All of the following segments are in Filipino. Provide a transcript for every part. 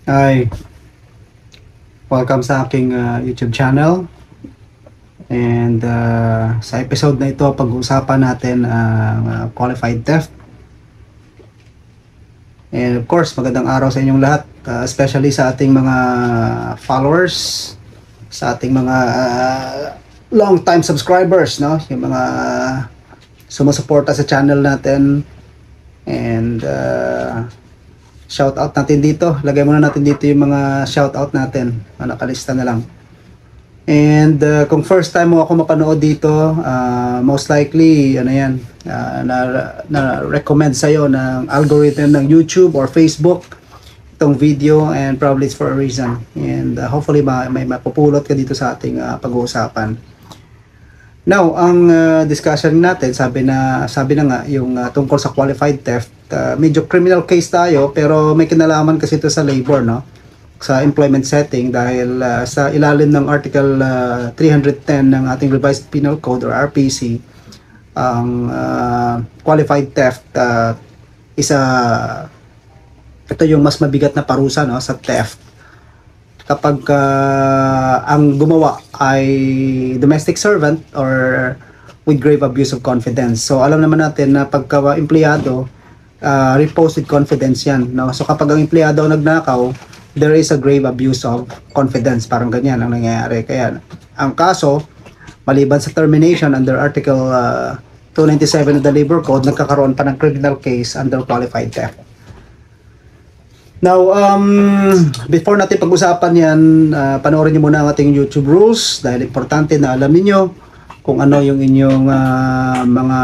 Hi, welcome sa aking YouTube channel. And sa episode na ito, pag-uusapan natin ang qualified theft. And of course, magandang araw sa inyong lahat, especially sa ating mga followers, sa ating mga long-time subscribers, no? Yung mga sumusuporta sa channel natin. And shout out natin dito. Lagay muna natin dito yung mga shout out natin. Nakalista na lang. And kung first time mo ako mapanood dito, most likely ano yan, na-recommend sa'yo ng algorithm ng YouTube or Facebook itong video, and probably it's for a reason. And hopefully may mapupulot ka dito sa ating pag-uusapan. Now, ang discussion natin, sabi na nga yung tungkol sa qualified theft, medyo criminal case tayo, pero may kinalaman kasi ito sa labor, no? Sa employment setting, dahil sa ilalim ng Article 310 ng ating Revised Penal Code or RPC, ang qualified theft ito yung mas mabigat na parusa, no, sa theft. Kapag ang gumawa ay domestic servant or with grave abuse of confidence. So alam naman natin na pagka empleyado, repose with confidence yan, no? So kapag ang empleyado nagnakaw, there is a grave abuse of confidence, parang ganyan ang nangyayari. Kaya ang kaso, maliban sa termination under Article 297 of the Labor Code, nagkakaroon pa ng criminal case under qualified theft. Now, before natin pag-usapan yan, panoorin niyo muna ang ating YouTube rules, dahil importante na alam niyo kung ano yung inyong mga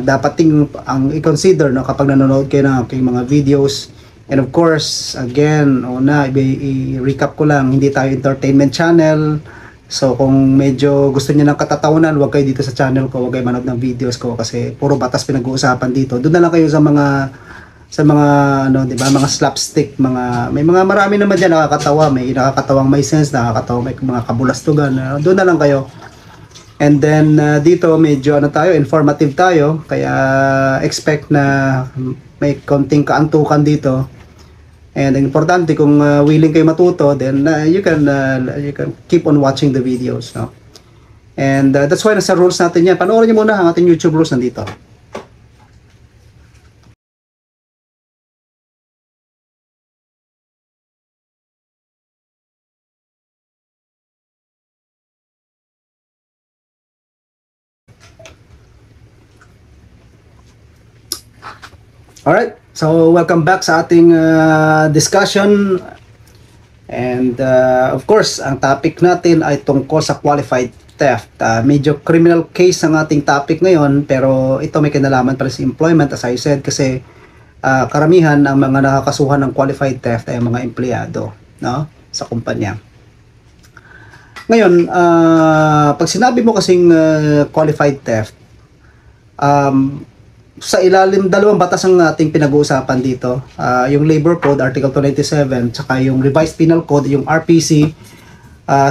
dapat ang i-consider, no, kapag nanonood kayo ng aking mga videos. And of course, again, i-recap ko lang, hindi tayo entertainment channel. So kung medyo gusto niyo ng katatawanan, huwag kayo dito sa channel ko, huwag kayo manood ng videos ko kasi puro batas pinag-uusapan dito. Doon na lang kayo sa mga ano, 'di ba, mga slapstick, may mga marami naman diyan nakakatawa, may nakakatawang may sense, nakakatawa, may mga kabulastugan. Doon na lang kayo. And then dito medyo informative tayo, kaya expect na may konting kaantukan dito. And importante, kung willing kayo matuto, then you can keep on watching the videos, no? And that's why nasa rules natin yan. Panoorin niyo muna ang ating YouTube rules nandito. Alright, so welcome back sa ating discussion. And of course, ang topic natin ay tungkol sa qualified theft. Medyo criminal case ang ating topic ngayon, pero ito may kinalaman para sa employment, as I said, kasi karamihan ang mga nakakasuhan ng qualified theft ay mga empleyado, no, sa kumpanya. Ngayon, pag sinabi mo kasing qualified theft, sa ilalim, dalawang batas ang ating pinag-uusapan dito. Yung Labor Code, Article 297, tsaka yung Revised Penal Code, yung RPC,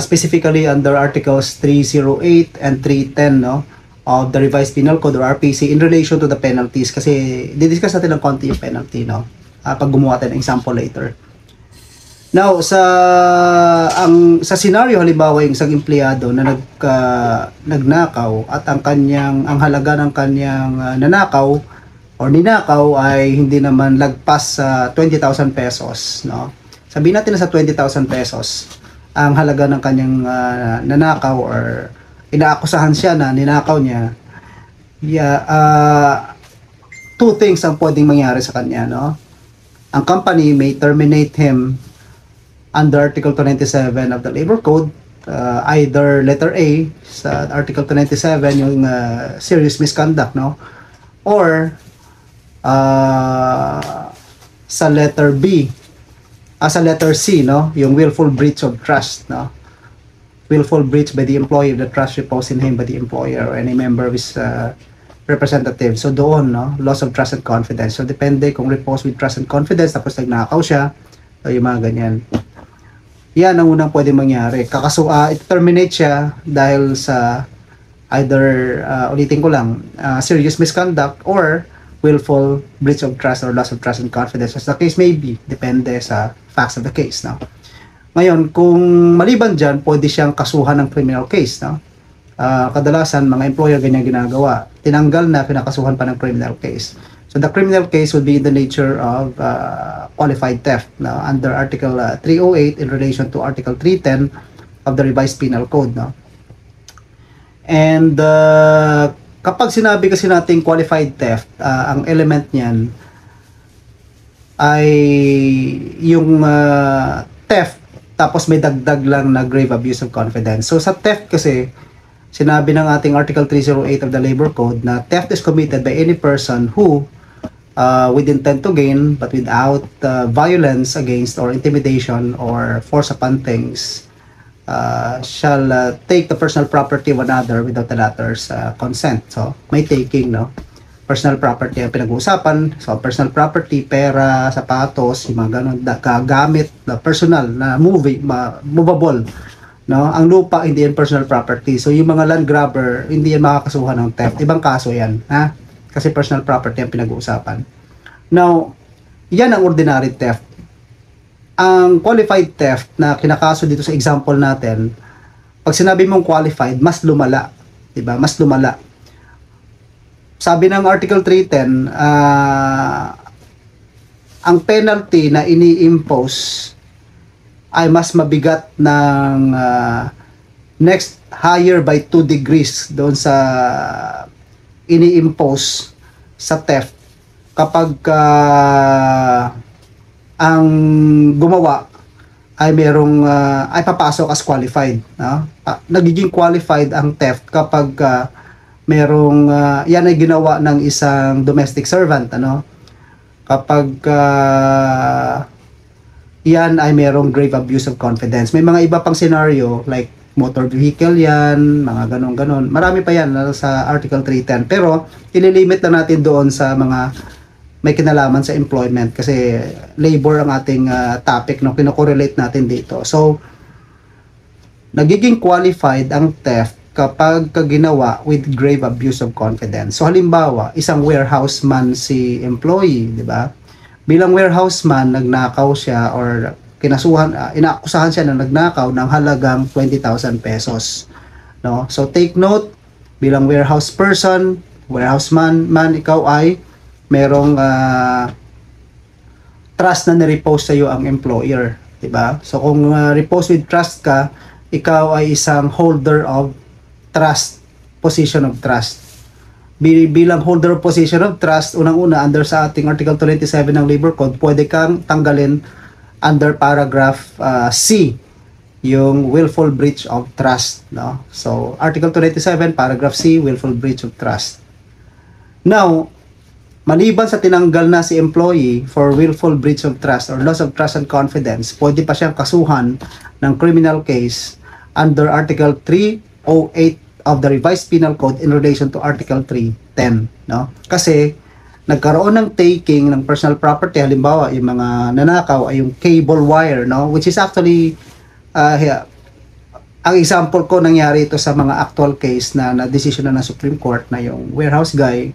specifically under Articles 308 and 310, no, of the Revised Penal Code or RPC in relation to the penalties. Kasi, didiscuss natin ng konti yung penalty, no, pag gumawa tayo ng example later. Now, sa scenario, halimbawa yung isang empleyado na nagnakaw at ang halaga ng kanyang nanakaw or ninakaw ay hindi naman lagpas sa 20,000 pesos, no? Sabihin natin na sa 20,000 pesos ang halaga ng kanyang nanakaw or inaakusahan siya na ninakaw niya. Two things ang pwedeng mangyari sa kanya, no? Ang company may terminate him under Article 297 of the Labor Code, either letter A sa Article 297, yung serious misconduct, no, or sa letter B, sa letter C, no, yung willful breach of trust, no, willful breach by the employee of the trust reposed in him by the employer or any member of his representative. So doon, no, loss of trust and confidence. So depende kung reposed with trust and confidence tapos nagnakaw siya, o yung mga ganyan. Yan ang unang pwedeng mangyari. I-terminate siya dahil sa either, ulitin ko lang, serious misconduct or willful breach of trust or loss of trust and confidence, as the case may be, depende sa facts of the case, no? Ngayon, kung maliban dyan, pwede siyang kasuhan ng criminal case, no? Kadalasan, mga employer ganyan ginagawa. Tinanggal na, pinakasuhan pa ng criminal case. So, the criminal case would be in the nature of qualified theft, no? Under Article 308 in relation to Article 310 of the Revised Penal Code, no? And kapag sinabi kasi natin qualified theft, ang element niyan ay yung theft tapos may dagdag lang na grave abuse of confidence. So sa theft kasi, sinabi ng ating Article 308 of the Labor Code na theft is committed by any person who with intent to gain but without violence against or intimidation or force upon things shall take the personal property of another without the latter's consent. So, may taking, no? Personal property ang pinag-uusapan. So, personal property, pera, sapatos, yung mga ganun, gamit, personal na movable, no? Ang lupa, hindi yan personal property. So, yung mga land grabber, hindi yan makakasuhan ng theft. Ibang kaso yan, ha? Kasi personal property ang pinag-uusapan. Now, yan ang ordinary theft. Ang qualified theft na kinakaso dito sa example natin, pag sinabi mong qualified, mas lumala, 'di ba? Mas lumala. Sabi ng Article 310, ang penalty na ini-impose ay mas mabigat ng next higher by 2 degrees doon sa ini-impose sa theft kapag ang gumawa ay merong ay papasok as qualified, no? Nagiging qualified ang theft kapag merong yan ay ginawa ng isang domestic servant, ano? Kapag yan ay merong grave abuse of confidence. May mga iba pang scenario like motor vehicle yan, mga ganon-ganon. Marami pa yan sa Article 310. Pero ililimit na natin doon sa mga may kinalaman sa employment kasi labor ang ating topic, no? Kino-correlate natin dito. So, nagiging qualified ang theft kapag ginawa with grave abuse of confidence. So, halimbawa, isang warehouseman si employee, di ba? Bilang warehouseman, nagnakaw siya or inaakusahan siya na nagnakaw ng halagang 20,000 pesos. No? So, take note, bilang warehouse person, warehouseman, ikaw ay merong trust na nirepose sa iyo ang employer, 'di ba? So kung repose with trust ka, ikaw ay isang holder of trust, position of trust. Bilang holder of position of trust, unang-una under sa ating Article 27 ng Labor Code, pwede kang tanggalin under paragraph C yung willful breach of trust, no? So Article 27 paragraph C, willful breach of trust. Now, maliban sa tinanggal na si employee for willful breach of trust or loss of trust and confidence, pwede pa siyang kasuhan ng criminal case under Article 308 of the Revised Penal Code in relation to Article 310, no? Kasi nagkaroon ng taking ng personal property, halimbawa yung mga nanakaw ay yung cable wire, no? Which is actually ang example ko nangyari ito sa mga actual case na decision na ng Supreme Court na yung warehouse guy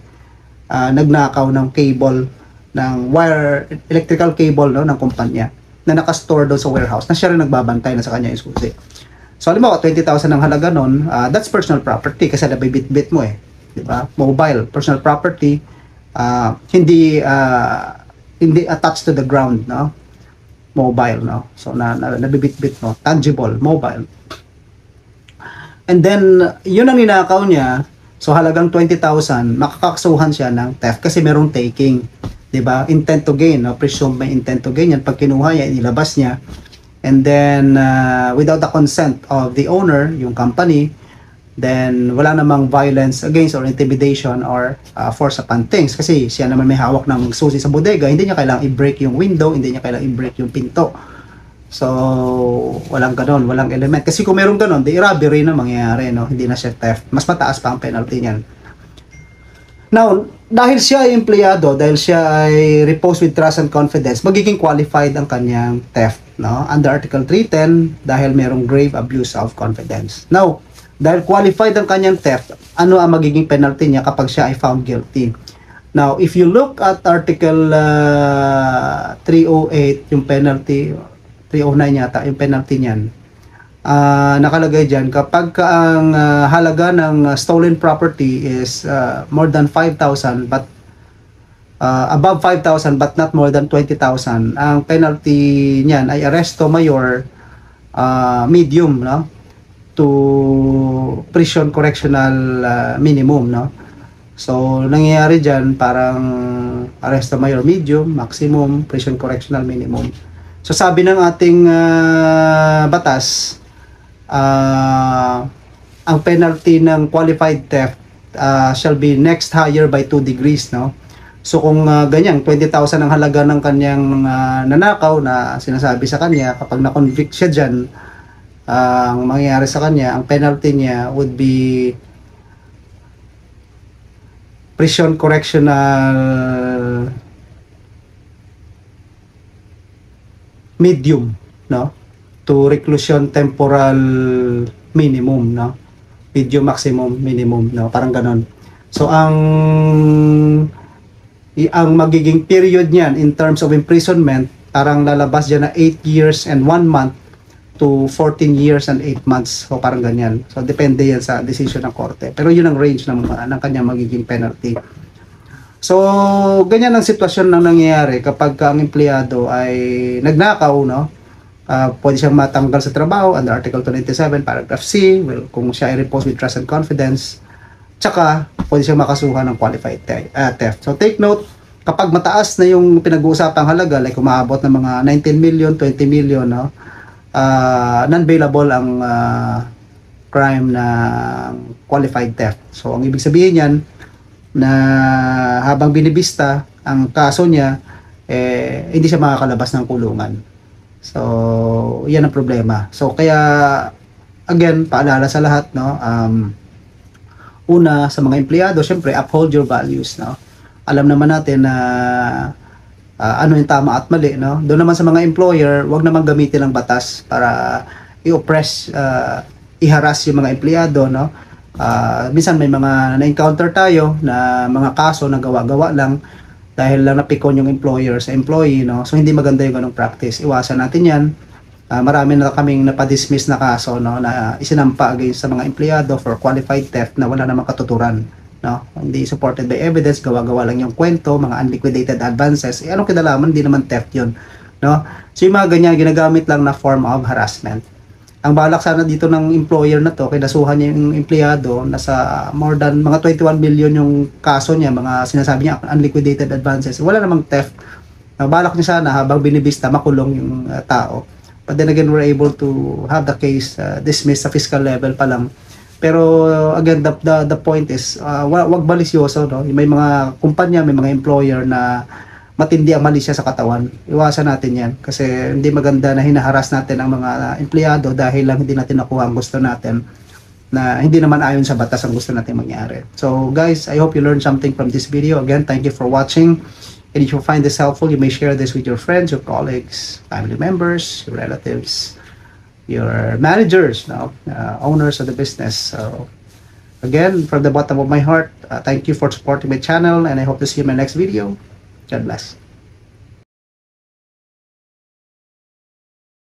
nagnakaw ng cable, ng wire, electrical cable, no, ng kumpanya na nakastore doon sa warehouse na siya rin nagbabantay na sa kanya yung susi. So, halimbawa, 20,000 ang halaga nun, that's personal property kasi nabibit-bit mo eh. Diba? Mobile, personal property, hindi attached to the ground, no? Mobile, no? So, nabibit-bit mo, tangible, mobile. And then, yun ang ninakaw niya. So halagang 20,000, makakasuhan siya ng theft kasi merong taking, 'di ba? Intent to gain, no? Presume may intent to gain yan. Pag kinuha niya, inilabas niya. And then without the consent of the owner, yung company, then wala namang violence against or intimidation or force upon things kasi siya naman may hawak ng susi sa bodega, hindi niya kailangang i-break yung window, hindi niya kailangang i-break yung pinto. So, walang ganon, walang element. Kasi kung meron ganon, di robbery na mangyayari, no? Hindi na siya theft. Mas mataas pa ang penalty niyan. Now, dahil siya ay empleyado, dahil siya ay repose with trust and confidence, magiging qualified ang kanyang theft, no? Under Article 310, dahil merong grave abuse of confidence. Now, dahil qualified ang kanyang theft, ano ang magiging penalty niya kapag siya ay found guilty? Now, if you look at Article 308, yung penalty, 309 yata, yung penalty niyan, nakalagay dyan, kapag ang halaga ng stolen property is more than 5,000 but above 5,000 but not more than 20,000, ang penalty niyan ay arresto mayor, medium, no, to prison correctional minimum, no. So nangyayari diyan parang arresto mayor medium, maximum, prison correctional minimum. So sabi ng ating batas, ang penalty ng qualified theft shall be next higher by 2 degrees, no. So kung ganyan 20,000 ang halaga ng kanyang nanakaw na sinasabi sa kanya, kapag na-convict siya diyan, ang mangyayari sa kanya, ang penalty niya would be prison correctional medium, no, to reclusion temporal minimum, no, medium maximum minimum, no, parang ganon. So ang magiging period niyan in terms of imprisonment, parang lalabas diyan na 8 years and 1 month to 14 years and 8 months. So parang ganyan. So depende yan sa decision ng korte. Pero yun ang range ng kanyang magiging penalty. So ganyan ang sitwasyon na nangyayari kapag ang empleyado ay nagnakaw, no? Pwede siyang matanggal sa trabaho under Article 297, Paragraph C, well, kung siya ay repose with trust and confidence. Tsaka pwede siyang makasuhan ng qualified theft. So take note, kapag mataas na yung pinag-uusapang halaga, like umaabot ng mga 19 million, 20 million, no? Non-bailable ang crime na qualified theft. So ang ibig sabihin niyan na habang binibista ang kaso niya, hindi siya makakalabas ng kulungan. So yan ang problema. So kaya again, paalala sa lahat, no, una sa mga empleyado, syempre uphold your values, no. Alam naman natin na ano yung tama at mali, no? Doon naman sa mga employer, wag naman gamitin ang batas para i-oppress, i-harass yung mga empleyado, no? Minsan may mga na-encounter tayo na mga kaso na gawa-gawa lang dahil lang napikon yung employer sa employee, no? So hindi maganda yung ganong practice. Iwasan natin yan. Marami na kaming napadismiss na kaso, no, na isinampa against sa mga empleyado for qualified theft na wala namang katuturan, no, hindi supported by evidence, gawa-gawa lang yung kwento, mga unliquidated advances. Anong kinalaman, hindi naman theft yun, no. So yung mga ganyan, ginagamit lang na form of harassment. Ang balak sana dito ng employer na to, kinasuhan niya yung empleyado, nasa more than mga 21 million yung kaso niya, mga sinasabi niya unliquidated advances. Wala namang theft. Balak niya sana habang binibista makulong yung tao. But then again, we're able to have the case dismissed sa fiscal level pa lang. Pero again, the point is, wag malisyoso, no? May mga kumpanya, may mga employer na matindi ang malisya sa katawan. Iwasan natin yan kasi hindi maganda na hinaharas natin ang mga empleyado dahil lang hindi natin nakuha ang gusto natin, na hindi naman ayon sa batas ang gusto natin mangyari. So guys, I hope you learned something from this video. Again, thank you for watching. And if you find this helpful, you may share this with your friends, your colleagues, family members, your relatives, your managers, no, owners of the business. So again, from the bottom of my heart, thank you for supporting my channel, and I hope to see you in my next video. God bless.